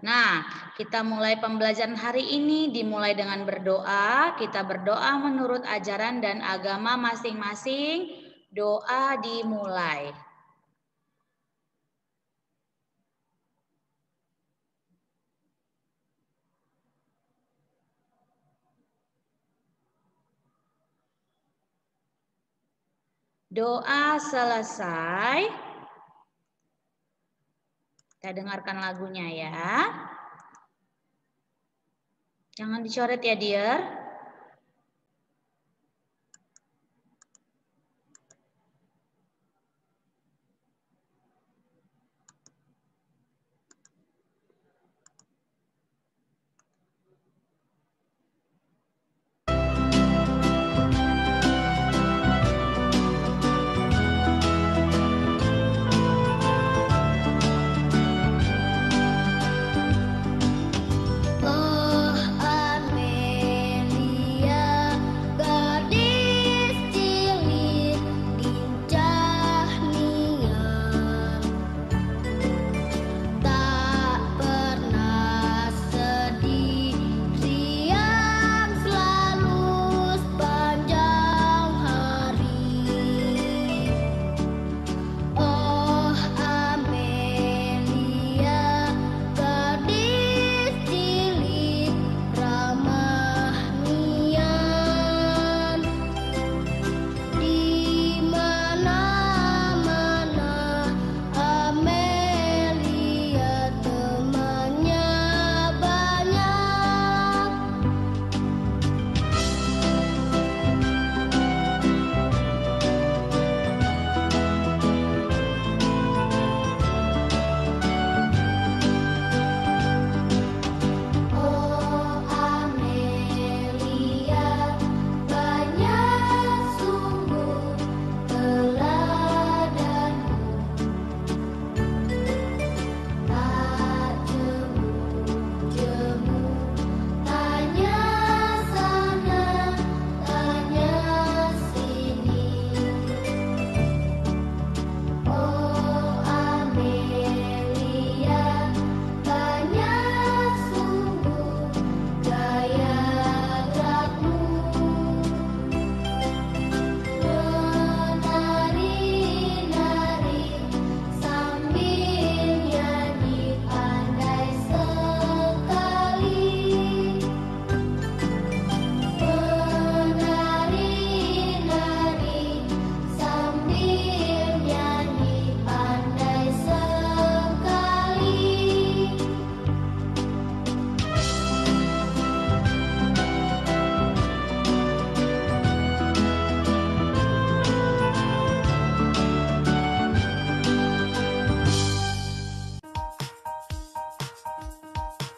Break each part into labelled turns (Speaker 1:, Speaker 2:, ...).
Speaker 1: Nah, kita mulai pembelajaran hari ini dimulai dengan berdoa. Kita berdoa menurut ajaran dan agama masing-masing. Doa dimulai. Doa selesai. Kita dengarkan lagunya ya. Jangan dicoret ya, dear.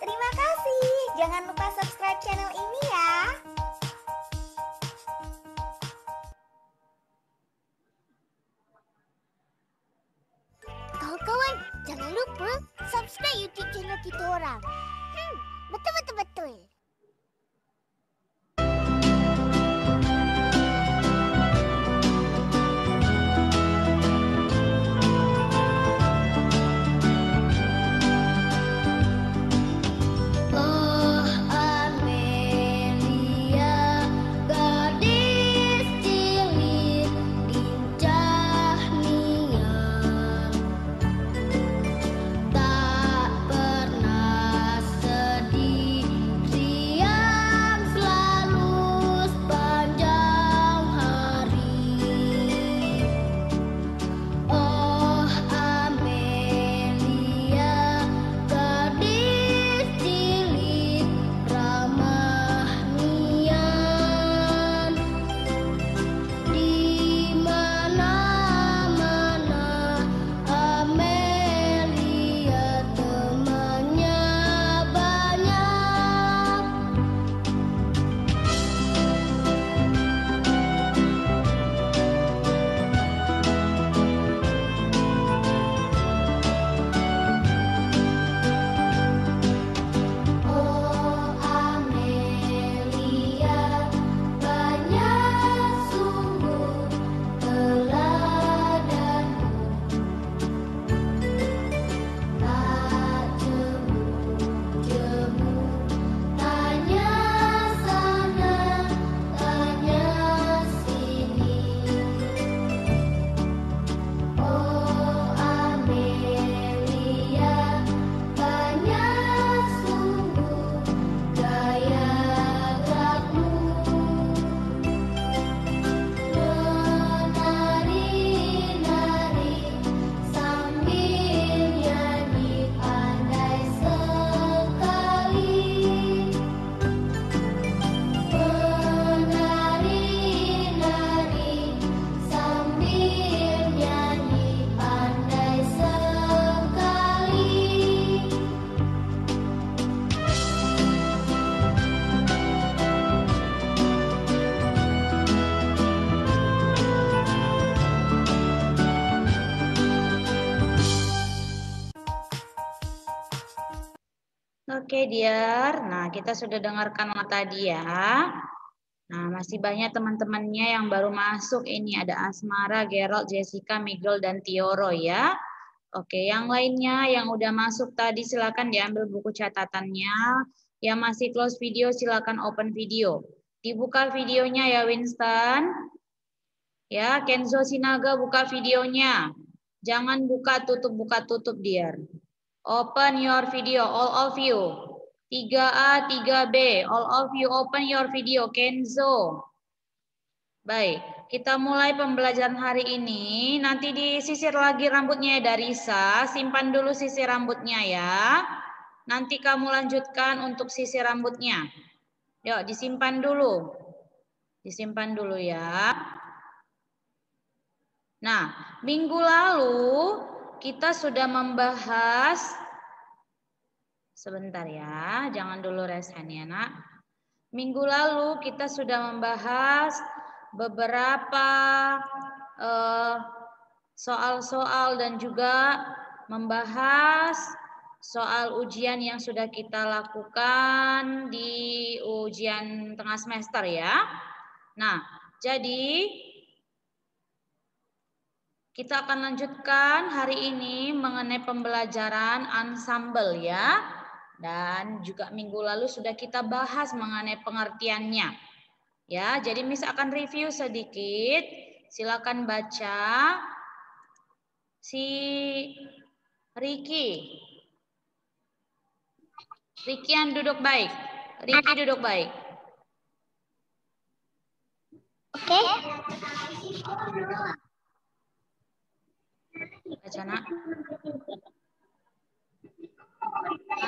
Speaker 2: Terima kasih. Jangan lupa subscribe channel ini ya. Kawan-kawan, jangan lupa subscribe YouTube channel kita orang. Betul.
Speaker 3: Tak pernah sedih
Speaker 1: Oke, Dear. Nah, kita sudah dengarkan tadi ya. Nah, masih banyak teman-temannya yang baru masuk ini. Ada Asmara, Gerald, Jessica, Miguel, dan Tioro ya. Oke, yang lainnya yang udah masuk tadi silakan diambil buku catatannya. Yang masih close video silakan open video. Dibuka videonya ya Winston. Ya, Kenzo Sinaga buka videonya. Jangan buka tutup Dear. Open your video, all of you. 3A, 3B, all of you open your video, Kenzo. Baik, kita mulai pembelajaran hari ini. Nanti disisir lagi rambutnya ya Darisa. Simpan dulu sisir rambutnya ya. Nanti kamu lanjutkan untuk sisir rambutnya. Yuk, disimpan dulu. Disimpan dulu ya. Nah, minggu lalu kita sudah membahas. Sebentar ya, jangan dulu resen ya nak. Minggu lalu kita sudah membahas beberapa soal-soal dan juga membahas soal ujian yang sudah kita lakukan di ujian tengah semester ya. Nah, jadi kita akan lanjutkan hari ini mengenai pembelajaran ensemble ya. Dan juga minggu lalu sudah kita bahas mengenai pengertiannya. Ya, jadi Miss akan review sedikit. Silakan baca. Si Ricky. Ricky yang duduk baik. Ricky duduk baik.
Speaker 2: Oke.
Speaker 1: Baca nak.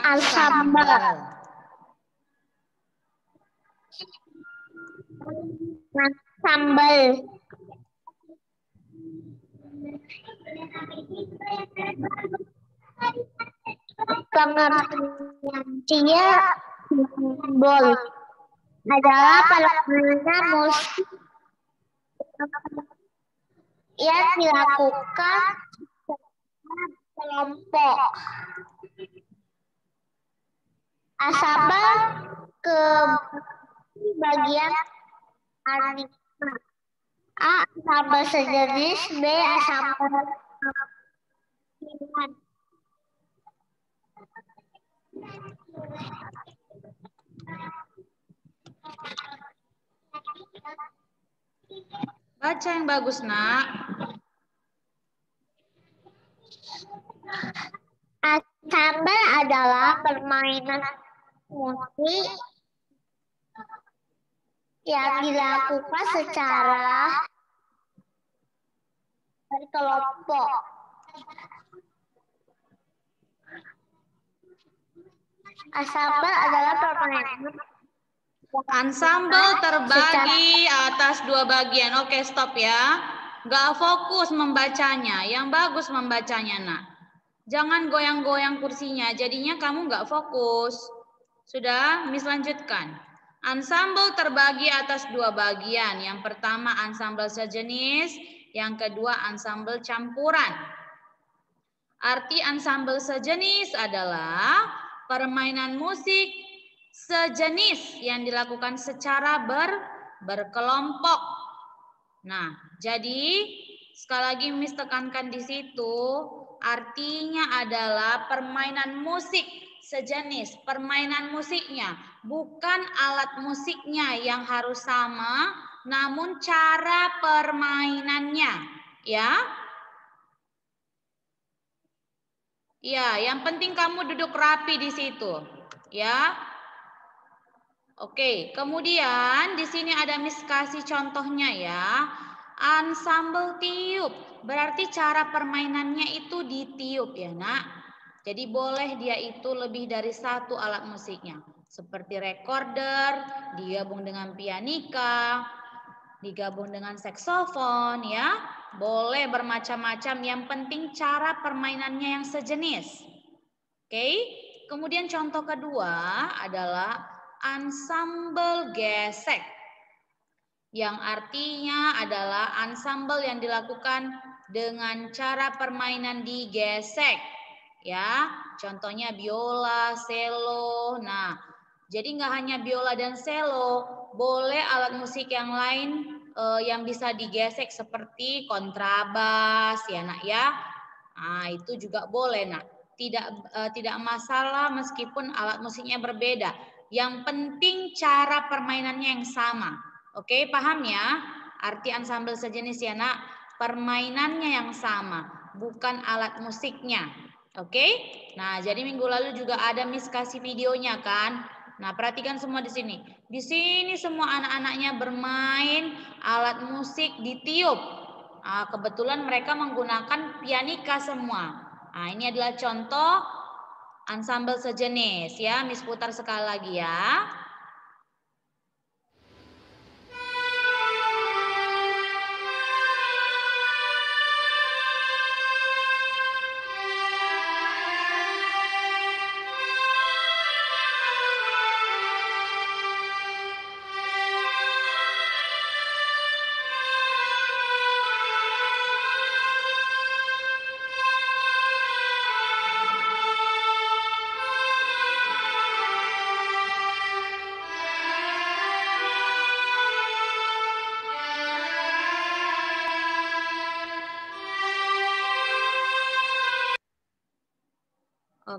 Speaker 2: Ensemble. Ensemble. Pengertiannya simbol adalah permainan musik yang dilakukan secara kelompok. Ensemble ke bagian anima. A. Ensemble sejenis. B. Ensemble pilihan.
Speaker 1: Baca yang bagus nak.
Speaker 2: Ensemble adalah permainan musik yang dilakukan secara berkelompok. Ensemble adalah permainan.
Speaker 1: Ensemble terbagi atas dua bagian. Oke, stop ya. Gak fokus membacanya. Yang bagus membacanya nak. Jangan goyang-goyang kursinya. Jadinya kamu gak fokus. Sudah, Miss lanjutkan. Ensemble terbagi atas dua bagian. Yang pertama ensemble sejenis. Yang kedua ensemble campuran. Arti ensemble sejenis adalah permainan musik sejenis yang dilakukan secara berkelompok. Nah, jadi sekali lagi Miss tekankan di situ, artinya adalah permainan musik sejenis, permainan musiknya, bukan alat musiknya yang harus sama, namun cara permainannya, ya. Ya, yang penting kamu duduk rapi di situ, ya. Oke, kemudian di sini ada Miss kasih contohnya ya. Ensemble tiup, berarti cara permainannya itu ditiup ya nak. Jadi boleh dia itu lebih dari satu alat musiknya. Seperti recorder, digabung dengan pianika, digabung dengan saksofon ya. Boleh bermacam-macam, yang penting cara permainannya yang sejenis. Oke, kemudian contoh kedua adalah ensemble gesek, yang artinya adalah ensemble yang dilakukan dengan cara permainan digesek. Ya, contohnya biola, selo. Nah, jadi nggak hanya biola dan selo, boleh alat musik yang lain yang bisa digesek seperti kontrabas ya nak ya. Nah, itu juga boleh nak. Tidak masalah meskipun alat musiknya berbeda. Yang penting cara permainannya yang sama. Oke, paham ya? Arti ansambel sejenis ya nak, permainannya yang sama, bukan alat musiknya. Oke? Nah, jadi minggu lalu juga ada Miss kasih videonya kan? Nah, perhatikan semua di sini. Di sini semua anak-anaknya bermain alat musik ditiup. Nah, kebetulan mereka menggunakan pianika semua. Nah, ini adalah contoh ansambel sejenis ya. Miss putar sekali lagi ya.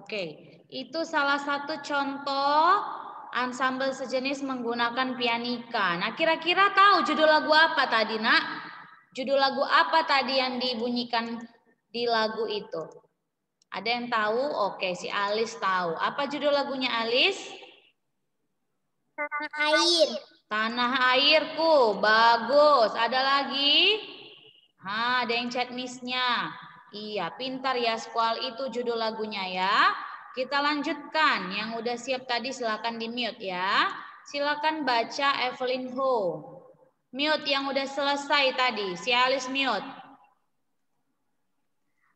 Speaker 1: Oke, itu salah satu contoh ansambel sejenis menggunakan pianika. Nah, kira-kira tahu judul lagu apa tadi, nak? Judul lagu apa tadi yang dibunyikan di lagu itu? Ada yang tahu? Oke, si Alis tahu. Apa judul lagunya Alis?
Speaker 2: Tanah air.
Speaker 1: Tanah airku. Bagus. Ada lagi? Ada yang chat miss-nya. Iya, pintar ya Squall, itu judul lagunya ya. Kita lanjutkan. Yang udah siap tadi silakan di-mute ya. Silakan baca Evelyn Ho. Mute yang udah selesai tadi. Si Alis mute.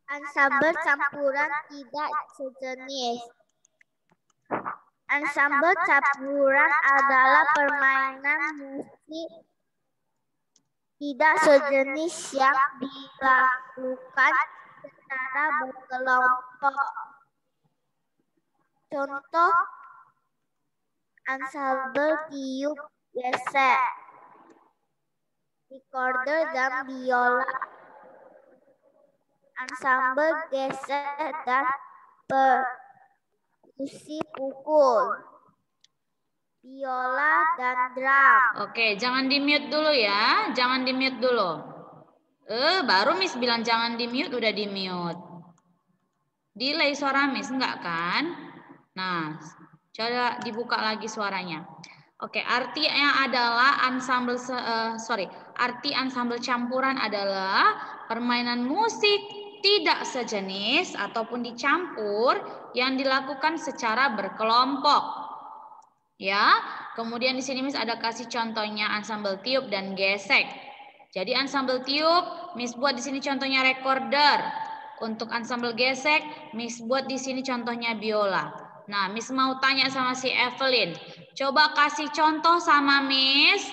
Speaker 2: Ansambel campuran tidak sejenis. Ansambel campuran adalah permainan musik tidak sejenis yang dilakukan secara berkelompok. Contoh ansambel tiup gesek, recorder dan biola, ansambel gesek dan perkusi pukul, biola dan drum.
Speaker 1: Oke, jangan di-mute dulu ya. Jangan di-mute dulu. Baru Miss bilang jangan di-mute, udah di-mute. Delay suara Miss, enggak kan? Nah, coba dibuka lagi suaranya. Oke, artinya adalah arti ansambel campuran adalah permainan musik tidak sejenis ataupun dicampur yang dilakukan secara berkelompok. Ya, kemudian di sini Miss ada kasih contohnya ansambel tiup dan gesek. Jadi ansambel tiup, Miss buat di sini contohnya recorder. Untuk ansambel gesek, Miss buat di sini contohnya biola. Nah, Miss mau tanya sama si Evelyn. Coba kasih contoh sama Miss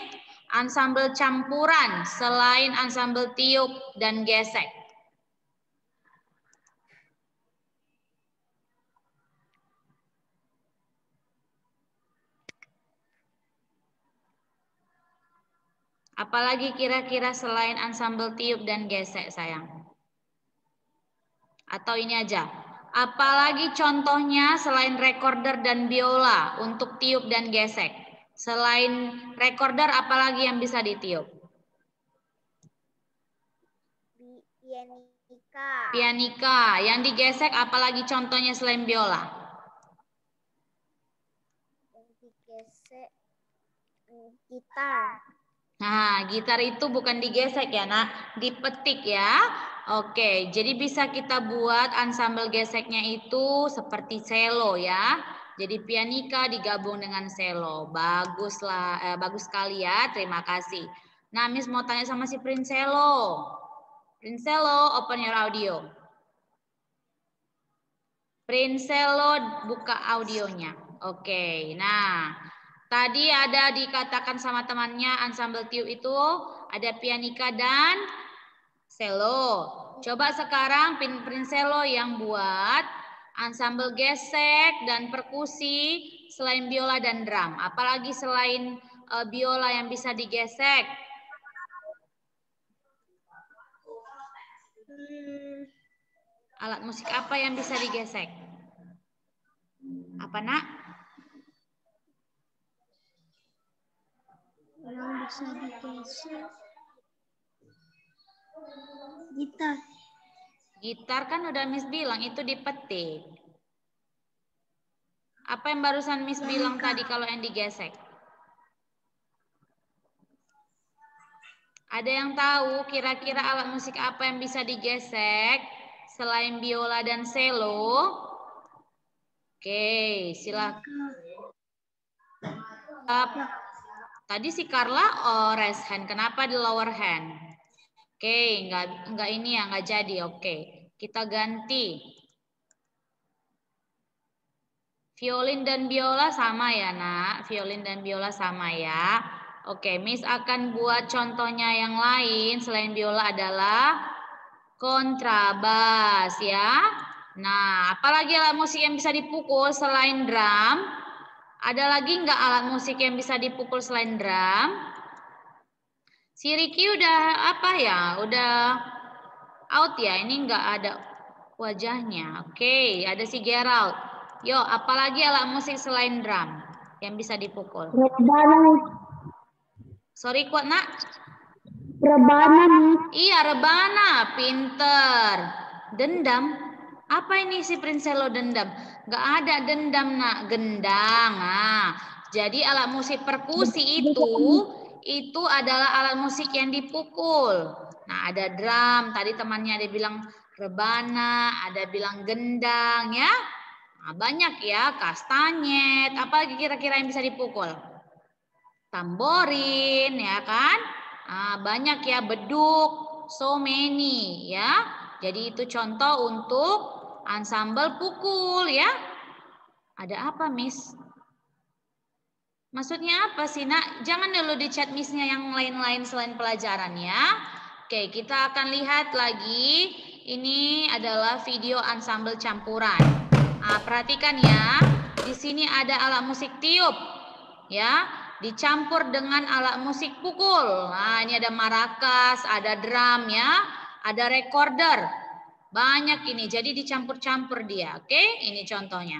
Speaker 1: ansambel campuran selain ansambel tiup dan gesek. Apalagi kira-kira selain ansambel tiup dan gesek, sayang? Atau ini aja. Apalagi contohnya selain recorder dan biola untuk tiup dan gesek? Selain recorder, apalagi yang bisa ditiup?
Speaker 2: Pianika.
Speaker 1: Pianika. Yang digesek apalagi contohnya selain biola?
Speaker 2: Yang digesek gitar.
Speaker 1: Nah, gitar itu bukan digesek ya, nak, dipetik ya. Oke, jadi bisa kita buat ansambel geseknya itu seperti selo ya. Jadi pianika digabung dengan selo. Baguslah, bagus sekali ya. Terima kasih. Nah, Miss mau tanya sama si Prinselo. Prinselo, open your audio. Prinselo, buka audionya. Oke, nah. Tadi ada dikatakan sama temannya ansambel tiup itu ada pianika dan selo. Coba sekarang Prinselo yang buat Ansambel gesek dan perkusi selain biola dan drum. Apalagi selain biola yang bisa digesek? Alat musik apa yang bisa digesek? Apa, Nak?
Speaker 2: Yang bisa digesek. Gitar.
Speaker 1: Gitar kan udah Miss bilang itu dipetik. Apa yang barusan Miss bilang tadi kalau yang digesek? Ada yang tahu kira-kira alat musik apa yang bisa digesek selain biola dan cello? Oke, silakan. Tadi si Carla raise hand. Kenapa di lower hand? Oke, enggak ini ya, enggak jadi. Oke, kita ganti. Violin dan biola sama ya, Nak. Violin dan biola sama ya. Oke, Miss akan buat contohnya yang lain selain biola adalah kontrabas ya. Nah, apalagi alat musik yang bisa dipukul selain drum? Ada lagi nggak alat musik yang bisa dipukul selain drum? Si Ricky udah apa ya? Udah out ya? Ini nggak ada wajahnya. Oke, ada si Gerald. Yo, apalagi alat musik selain drum yang bisa dipukul?
Speaker 2: Rebana.
Speaker 1: Sorry, kuat, Nak?
Speaker 2: Rebana.
Speaker 1: Iya, rebana. Pinter. Dendam. Apa ini si Prinselo dendam? Gak ada dendam, Nak. Gendang. Nah, jadi alat musik perkusi itu adalah alat musik yang dipukul. Nah, ada drum. Tadi temannya ada bilang rebana, ada bilang gendang ya. Nah, banyak ya, kastanyet. Apa kira-kira yang bisa dipukul? Tamborin ya kan? Nah, banyak ya, beduk, so many ya. Jadi itu contoh untuk ansambel pukul ya. Ada apa, Miss? Maksudnya apa sih, Nak? Jangan dulu di chat Miss-nya yang lain-lain selain pelajaran ya. Oke, kita akan lihat lagi. Ini adalah video ansambel campuran. Nah, perhatikan ya. Di sini ada alat musik tiup. Ya, dicampur dengan alat musik pukul. Nah, ini ada marakas, ada drum ya, ada recorder. Banyak ini. Jadi dicampur-campur dia. Oke, ini contohnya.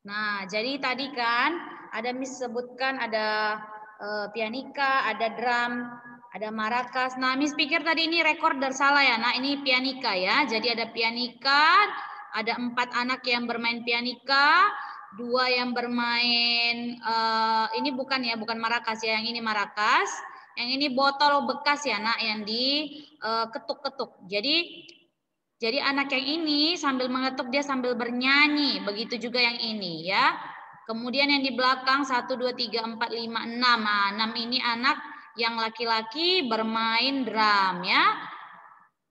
Speaker 1: Nah, jadi tadi kan ada Miss sebutkan ada pianika, ada drum, ada marakas. Nah, Miss pikir tadi ini recorder, salah ya. Nah, ini pianika ya. Jadi ada pianika, ada 4 anak yang bermain pianika, 2 yang bermain ini bukan ya, bukan marakas ya. Yang ini marakas, yang ini botol bekas ya, Nak, yang diketuk-ketuk. Jadi anak yang ini sambil mengetuk dia sambil bernyanyi. Begitu juga yang ini ya. Kemudian yang di belakang 1, 2, 3, 4, 5, 6. Nah, 6 ini anak yang laki-laki bermain drum ya.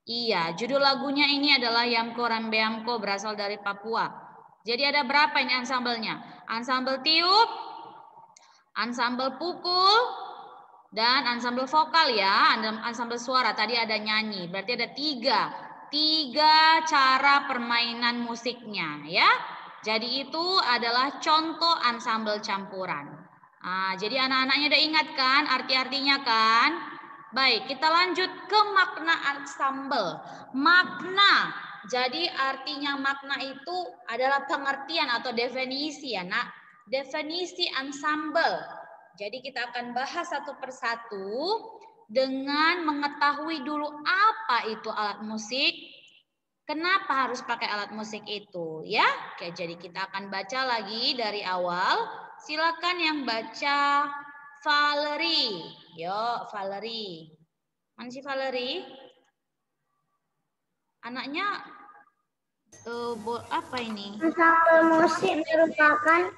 Speaker 1: Iya, judul lagunya ini adalah Yamko Rambeamko, berasal dari Papua. Jadi ada berapa ini ansambelnya? Ansambel tiup, ansambel pukul, Dan ensemble vokal ya, ensemble suara. Tadi ada nyanyi, berarti ada tiga cara permainan musiknya ya. Jadi itu adalah contoh ensemble campuran. Nah, jadi anak-anaknya udah ingat kan arti-artinya kan? Baik, kita lanjut ke makna ensemble. Makna. Jadi artinya makna itu adalah pengertian atau definisi ya, Nak. Definisi ensemble. Jadi kita akan bahas satu persatu dengan mengetahui dulu apa itu alat musik, kenapa harus pakai alat musik itu ya. Oke, jadi kita akan baca lagi dari awal. Silakan yang baca Valerie. Yo, Valerie. Mana sih Valerie? Anaknya apa ini?
Speaker 2: Ensemble musik merupakan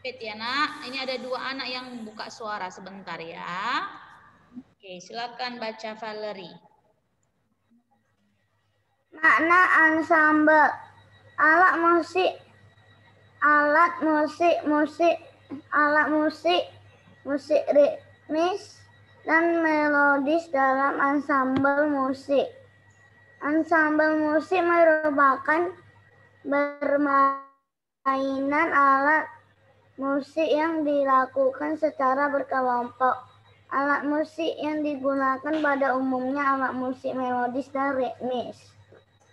Speaker 1: Ya Nak, ini ada dua anak yang buka suara sebentar ya. Oke, silakan baca Valerie.
Speaker 2: makna ensemble. Alat musik, musik ritmis dan melodis dalam ensemble musik. Ensemble musik merupakan permainan alat musik yang dilakukan secara berkelompok. Alat musik yang digunakan pada umumnya alat musik melodis dan ritmis.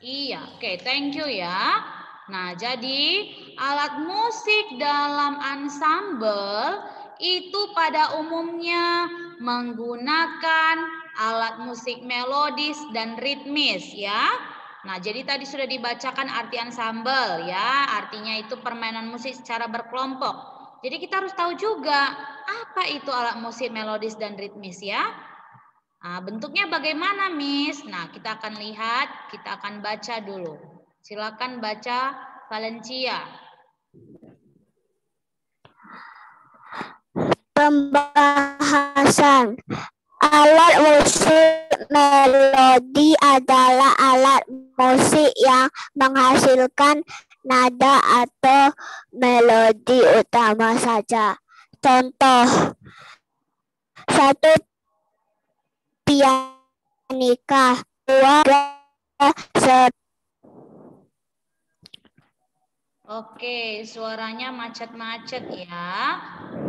Speaker 1: Iya, oke, thank you ya. Nah, jadi alat musik dalam ensemble itu pada umumnya menggunakan alat musik melodis dan ritmis ya. Nah, jadi tadi sudah dibacakan arti ensemble ya, artinya itu permainan musik secara berkelompok. Jadi kita harus tahu juga apa itu alat musik melodis dan ritmis ya. Nah, bentuknya bagaimana, Miss? Nah, kita akan lihat, kita akan baca dulu. Silakan baca Valencia.
Speaker 2: Pembahasan. Alat musik melodi adalah alat musik yang menghasilkan nada atau melodi utama saja. Contoh, satu pianika, dua
Speaker 1: Oke, suaranya macet-macet ya.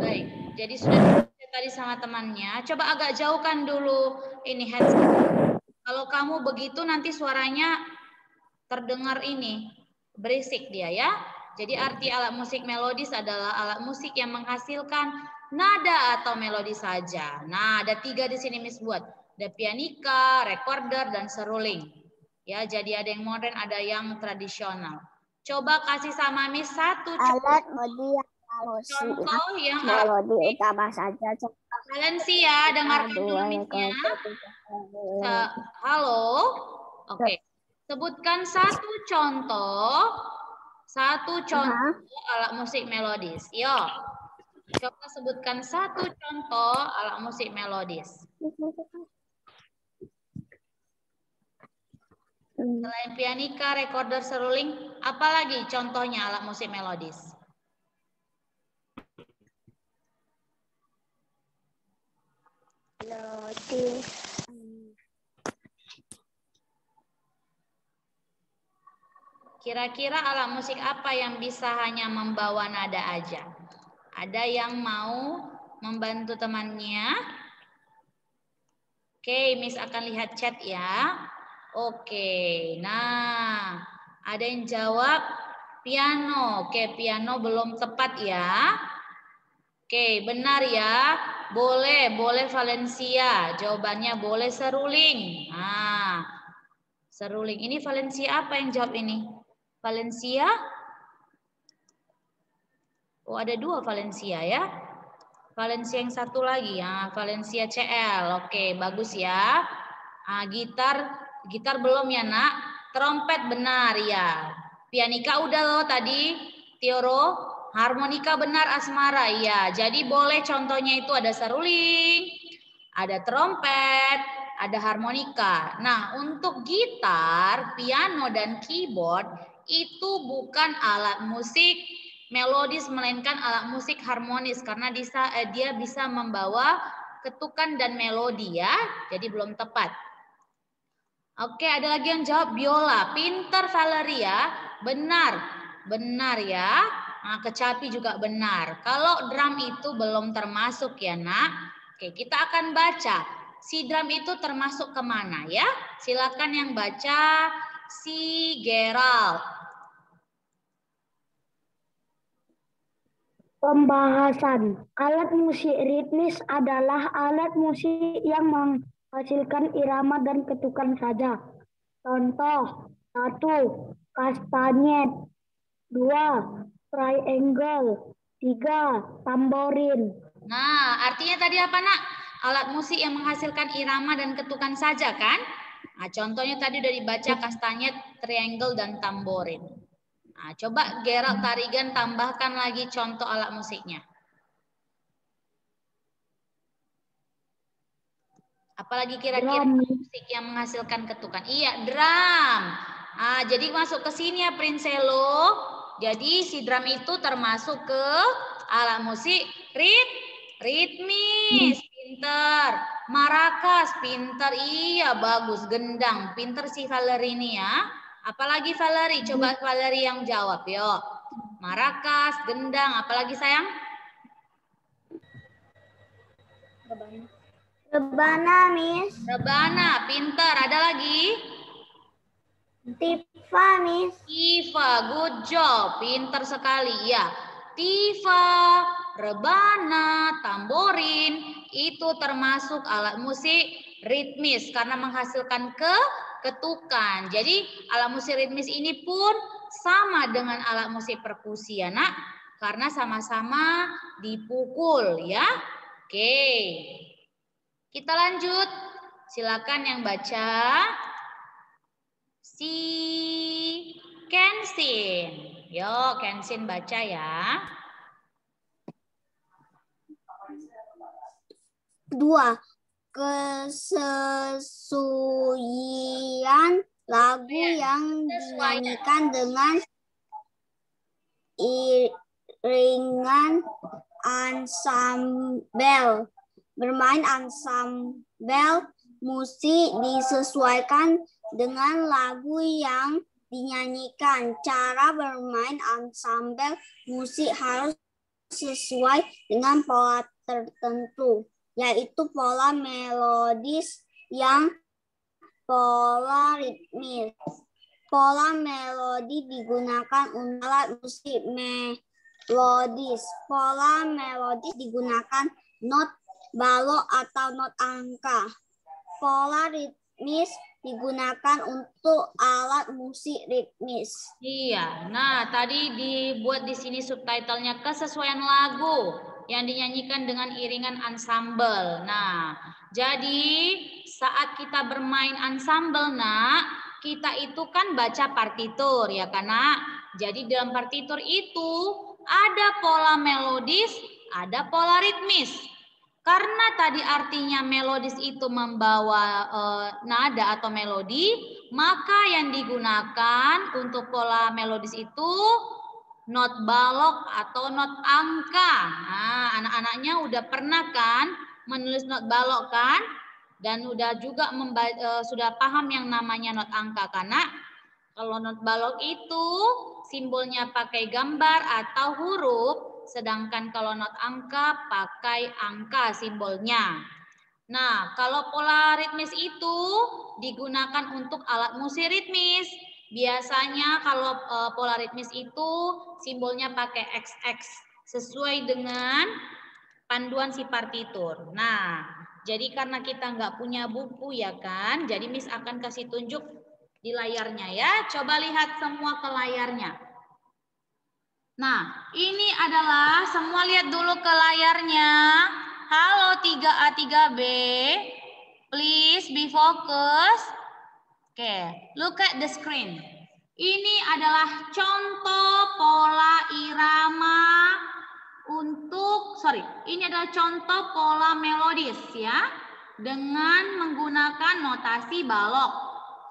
Speaker 1: Baik, jadi sudah tadi sama temannya. Coba agak jauhkan dulu ini headset. Kalau kamu begitu nanti suaranya terdengar ini, berisik dia ya. Jadi arti alat musik melodis adalah alat musik yang menghasilkan nada atau melodi saja. Nah, ada 3 di sini Miss buat. Ada pianika, recorder, dan seruling. Ya, jadi ada yang modern, ada yang tradisional. Coba kasih sama Miss satu
Speaker 2: alat melodi
Speaker 1: contoh yang
Speaker 2: melodi utama saja.
Speaker 1: Valencia, dengarkan dulu Miss-nya. Halo. Oke. Sebutkan satu contoh alat musik melodis. Yo. Coba sebutkan satu contoh alat musik melodis. Selain pianika, recorder, seruling, apalagi contohnya alat musik melodis? Kira-kira alat musik apa yang bisa hanya membawa nada aja? Ada yang mau membantu temannya? Oke, Miss akan lihat chat ya. Oke, nah ada yang jawab piano. Oke, piano belum tepat ya. Oke, benar ya. Boleh Valencia. Jawabannya boleh seruling. Nah, seruling. Ini Valencia apa yang jawab ini? Valencia? Oh, ada 2 Valencia ya. Valencia yang satu lagi ya, Valencia CL. Oke, bagus ya. Nah, gitar belum ya, Nak. Trompet benar ya. Pianika udah loh tadi, Tioro. Harmonika benar Asmara ya. Jadi boleh contohnya itu ada seruling, ada trompet, ada harmonika. Nah, untuk gitar, piano dan keyboard itu bukan alat musik melodis melainkan alat musik harmonis karena dia bisa membawa ketukan dan melodi ya. Jadi belum tepat. Oke, ada lagi yang jawab biola. Pinter Valeria. Benar. Benar ya. Nah, kecapi juga benar. Kalau drum itu belum termasuk ya, Nak. Oke, kita akan baca. Si drum itu termasuk kemana ya? Silakan yang baca. Si Gerald.
Speaker 2: Pembahasan. Alat musik ritmis adalah alat musik yang menghasilkan irama dan ketukan saja. Contoh, 1. Kastanyet. 2. Triangle. 3. Tamborin.
Speaker 1: Nah, artinya tadi apa, Nak? Alat musik yang menghasilkan irama dan ketukan saja kan? Nah, contohnya tadi udah dibaca kastanyet, triangle, dan tamborin. Nah, coba Gerald Tarigan tambahkan lagi contoh alat musiknya. Apalagi kira-kira musik yang menghasilkan ketukan? Iya, drum. Ah, jadi masuk ke sini ya, Prinselo. Jadi si drum itu termasuk ke alat musik ritmis. Pinter. Maracas, pinter. Iya, bagus. Gendang, pinter si Valerie ini ya. Apalagi Valerie? Coba Valerie yang jawab, yuk. Maracas, gendang, apalagi sayang?
Speaker 2: Rebana, Miss.
Speaker 1: Rebana, pinter. Ada lagi?
Speaker 2: Tifa, Miss.
Speaker 1: Tifa, good job. Pinter sekali ya. Tifa, rebana, tamborin itu termasuk alat musik ritmis karena menghasilkan ketukan. Jadi alat musik ritmis ini pun sama dengan alat musik perkusi ya, Nak, karena sama-sama dipukul ya. Oke. Kita lanjut. Silakan yang baca. Si Kensin. Yo, Kensin baca ya.
Speaker 2: 2. Kesesuaian lagu yang dinyanyikan dengan iringan ansambel. Bermain ansambel musik disesuaikan dengan lagu yang dinyanyikan. Cara bermain ansambel musik harus sesuai dengan pola tertentu, yaitu pola melodis yang pola ritmis. Pola melodi digunakan untuk alat musik melodis. Pola melodis digunakan not balok atau not angka. Pola ritmis digunakan untuk alat musik ritmis.
Speaker 1: Iya, nah tadi dibuat di sini subtitlenya kesesuaian lagu yang dinyanyikan dengan iringan ansambel. Nah, jadi saat kita bermain ansambel, Nak, kita itu kan baca partitur ya kan, Nak? Jadi dalam partitur itu ada pola melodis, ada pola ritmis. Karena tadi artinya melodis itu membawa nada atau melodi, maka yang digunakan untuk pola melodis itu not balok atau not angka. Nah, anak-anaknya udah pernah kan menulis not balok kan? Dan udah juga sudah paham yang namanya not angka, karena kalau not balok itu simbolnya pakai gambar atau huruf, sedangkan kalau not angka pakai angka simbolnya. Nah, kalau pola ritmis itu digunakan untuk alat musik ritmis. Biasanya kalau pola ritmis itu simbolnya pakai XX sesuai dengan panduan si partitur. Nah, jadi karena kita nggak punya buku ya kan, jadi Miss akan kasih tunjuk di layarnya ya. Coba lihat semua ke layarnya. Nah, ini adalah semua lihat dulu ke layarnya. Halo 3A 3B. Please be focus. Oke, look at the screen. Ini adalah contoh pola irama ini adalah contoh pola melodis ya, dengan menggunakan notasi balok.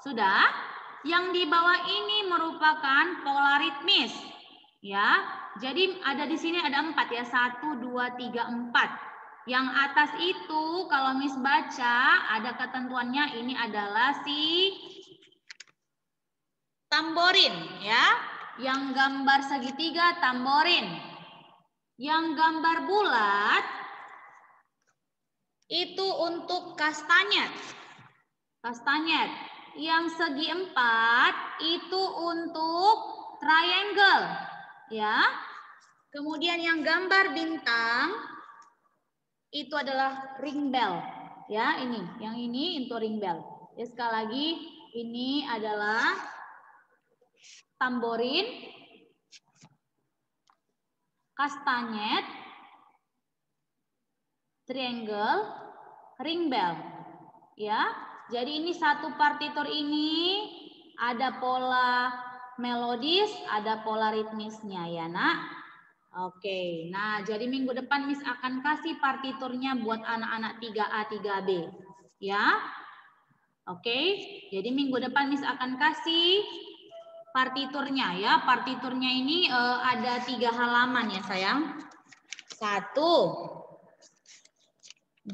Speaker 1: Sudah? Yang di bawah ini merupakan pola ritmis. Ya, jadi ada di sini ada 4 ya, 1, 2, 3, 4. Yang atas itu kalau Miss baca ada ketentuannya, ini adalah si tamborin ya. Yang gambar segitiga tamborin. Yang gambar bulat itu untuk kastanyet. Kastanyet. Yang segi 4 itu untuk triangle ya. Kemudian yang gambar bintang itu adalah ring bell ya, ini. Yang ini untuk ring bell. Ya, sekali lagi ini adalah tamborin, kastanyet, triangle, ring bell ya. Jadi ini satu partitur ini ada pola melodis, ada pola ritmisnya ya nak. Oke, nah jadi minggu depan Miss akan kasih partiturnya buat anak-anak 3A, 3B ya. Oke, jadi minggu depan Miss akan kasih partiturnya ya. Partiturnya ini ada 3 halaman ya sayang. 1, 2,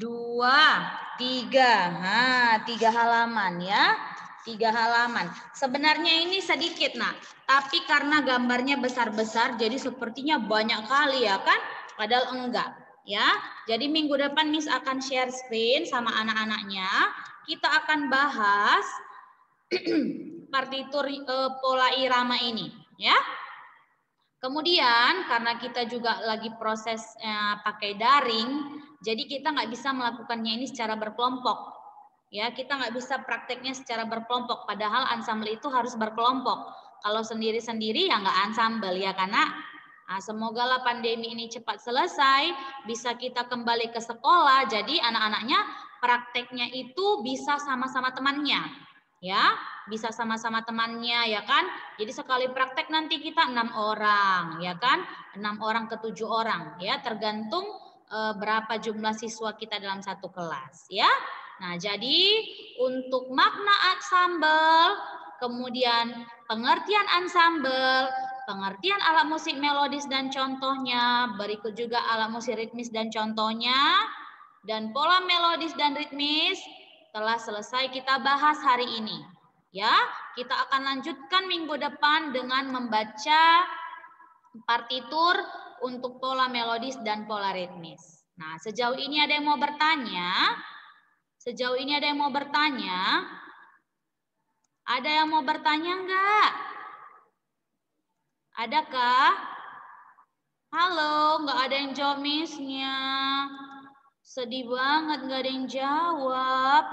Speaker 1: 3. Nah, 3 halaman ya. 3 halaman. Sebenarnya ini sedikit nak, tapi karena gambarnya besar-besar jadi sepertinya banyak kali ya kan? Padahal enggak ya. Jadi minggu depan Miss akan share screen sama anak-anaknya. Kita akan bahas partitur pola irama ini ya. Kemudian karena kita juga lagi proses pakai daring, jadi kita nggak bisa melakukannya ini secara berkelompok. Ya, kita nggak bisa prakteknya secara berkelompok. Padahal ensemble itu harus berkelompok. Kalau sendiri-sendiri ya nggak ensemble ya, karena semogalah pandemi ini cepat selesai, bisa kita kembali ke sekolah. Jadi anak-anaknya prakteknya itu bisa sama-sama temannya, ya, bisa sama-sama temannya ya kan. Jadi sekali praktek nanti kita 6 orang ya kan, 6 orang ke 7 orang ya, tergantung berapa jumlah siswa kita dalam satu kelas ya. Nah, jadi untuk makna ensemble, kemudian pengertian ensemble, pengertian alat musik melodis dan contohnya, berikut juga alat musik ritmis dan contohnya, dan pola melodis dan ritmis telah selesai kita bahas hari ini. Ya, kita akan lanjutkan minggu depan dengan membaca partitur untuk pola melodis dan pola ritmis. Nah, sejauh ini ada yang mau bertanya? Sejauh ini ada yang mau bertanya? Ada yang mau bertanya enggak? Adakah? Halo, enggak ada yang jawab Miss-nya. Sedih banget enggak ada yang jawab.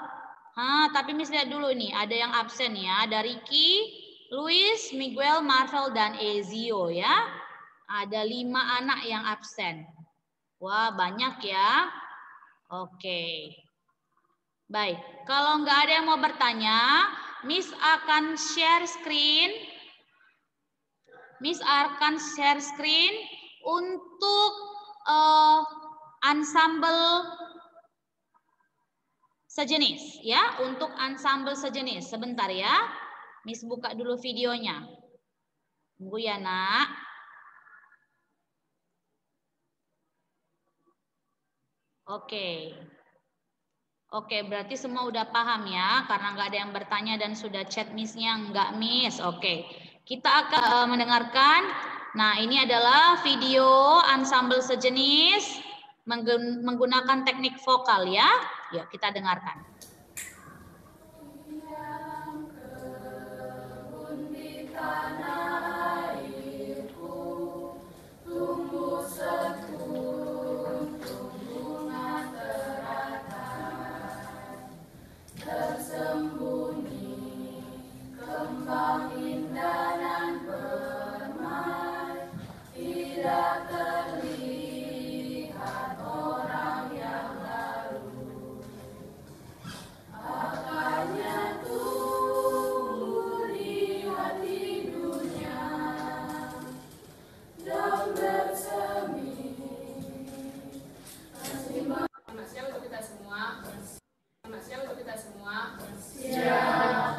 Speaker 1: Tapi Miss lihat dulu nih, ada yang absen ya. Ada Ricky, Luis, Miguel, Marvel, dan Ezio ya. Ada 5 anak yang absen. Wah, banyak ya. Oke. Baik, kalau nggak ada yang mau bertanya, Miss akan share screen. Miss akan share screen untuk ensemble sejenis ya, untuk ensemble sejenis. Sebentar ya. Miss buka dulu videonya. Tunggu ya, Nak. Oke. Oke, berarti semua udah paham ya, karena nggak ada yang bertanya dan sudah chat Miss-nya nggak Miss. Oke, kita akan mendengarkan. Nah, ini adalah video ensemble sejenis menggunakan teknik vokal ya. Yuk kita dengarkan.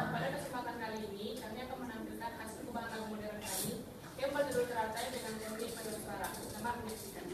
Speaker 3: Pada kesempatan kali ini, kami akan menampilkan hasil kembang lagu modern kami yang berjudul Teratai dengan teknik paduan suara. Selamat menyaksikan.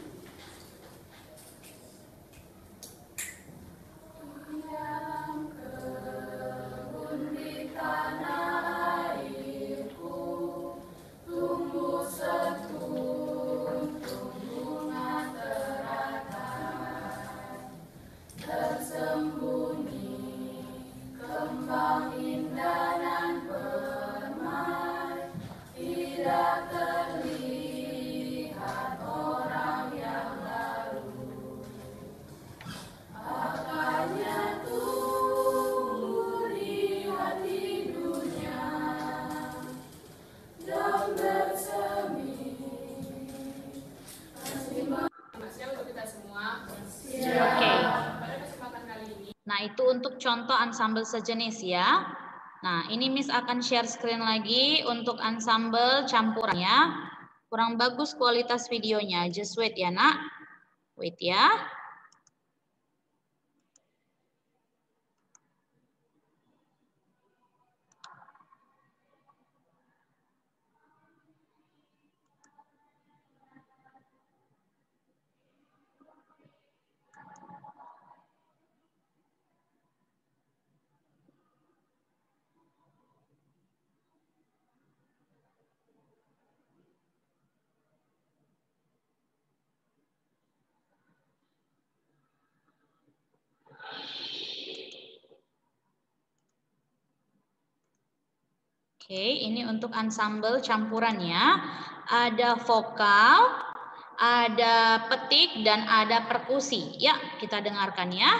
Speaker 1: Nah, itu untuk contoh ensemble sejenis ya. Nah, ini Miss akan share screen lagi untuk ensemble campurannya. Kurang bagus kualitas videonya. Just wait ya, Nak. Wait ya. Oke, ini untuk ensemble campurannya. Ada vokal, ada petik, dan ada perkusi. Ya, kita dengarkan ya.